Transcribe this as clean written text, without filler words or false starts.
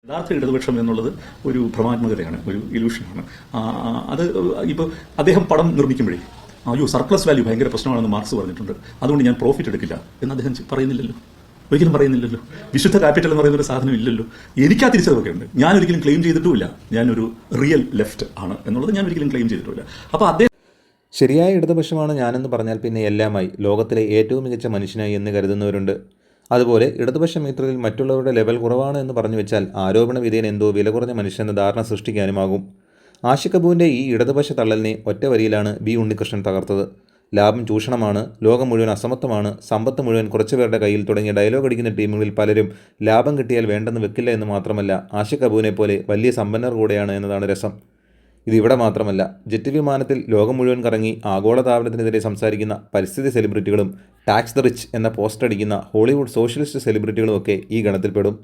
യഥാർത്ഥ ഇടതുപക്ഷം എന്നുള്ളത് ഒരു ഭ്രമാത്മകതയാണ്, ഒരു ഇലൂഷനാണ്. അത് ഇപ്പോൾ അദ്ദേഹം പടം നിർമ്മിക്കുമ്പോഴേ അയ്യോ സർപ്ലസ് വാല്യൂ ഭയങ്കര പ്രശ്നമാണെന്ന് മാർക്സ് പറഞ്ഞിട്ടുണ്ട്, അതുകൊണ്ട് ഞാൻ പ്രോഫിറ്റ് എടുക്കില്ല എന്ന് അദ്ദേഹം പറയുന്നില്ലല്ലോ, ഒരിക്കലും പറയുന്നില്ലല്ലോ. വിശുദ്ധ ക്യാപിറ്റൽ എന്ന് പറയുന്ന ഒരു സാധനം ഇല്ലല്ലോ. എനിക്ക് ആ തിരിച്ചറിവൊക്കെ ഉണ്ട്. ഞാൻ ഒരിക്കലും ക്ലെയിം ചെയ്തിട്ടുമില്ല ഞാനൊരു റിയൽ ലെഫ്റ്റ് ആണ് എന്നുള്ളത് ഞാൻ ഒരിക്കലും ക്ലെയിം ചെയ്തിട്ടുമില്ല. അപ്പോൾ അദ്ദേഹം ശരിയായ ഇടതുപക്ഷമാണ് ഞാനെന്ന് പറഞ്ഞാൽ പിന്നെ എല്ലാമായി ലോകത്തിലെ ഏറ്റവും മികച്ച മനുഷ്യനായി എന്ന് കരുതുന്നവരുണ്ട്. അതുപോലെ ഇടതുപക്ഷ മീറ്ററിൽ മറ്റുള്ളവരുടെ ലെവൽ കുറവാണ് എന്ന് പറഞ്ഞു വെച്ചാൽ ആരോപണ വിധേയൻ എന്തോ വില കുറഞ്ഞ മനുഷ്യനെന്ന ധാരണ സൃഷ്ടിക്കാനുമാകും. ആഷിഖ് കപൂറിൻ്റെ ഈ ഇടതുപക്ഷ തള്ളലിനെ ഒറ്റ വരിയിലാണ് ബി ഉണ്ണികൃഷ്ണൻ തകർത്തത്. ലാഭം ചൂഷണമാണ്, ലോകം മുഴുവൻ അസമത്വമാണ്, സമ്പത്ത് മുഴുവൻ കുറച്ചുപേരുടെ കയ്യിൽ തുടങ്ങിയ ഡയലോഗ് അടിക്കുന്ന ടീമുകളിൽ പലരും ലാഭം കിട്ടിയാൽ വേണ്ടെന്ന് വെക്കില്ല എന്ന് മാത്രമല്ല ആഷിഖ് കപൂറിനെ പോലെ വലിയ സമ്പന്നർ കൂടെയാണ് എന്നതാണ് രസം. ഇതിവിടെ മാത്രമല്ല, ജെറ്റ് വിമാനത്തിൽ ലോകം മുഴുവൻ കറങ്ങി ആഗോളതാപനത്തിനെതിരെ സംസാരിക്കുന്ന പരിസ്ഥിതി സെലിബ്രിറ്റികളും ടാക്സ് ദ റിച്ച് എന്ന പോസ്റ്റർ അടിക്കുന്ന ഹോളിവുഡ് സോഷ്യലിസ്റ്റ് സെലിബ്രിറ്റികളുമൊക്കെ ഈ ഗണത്തിൽപ്പെടും.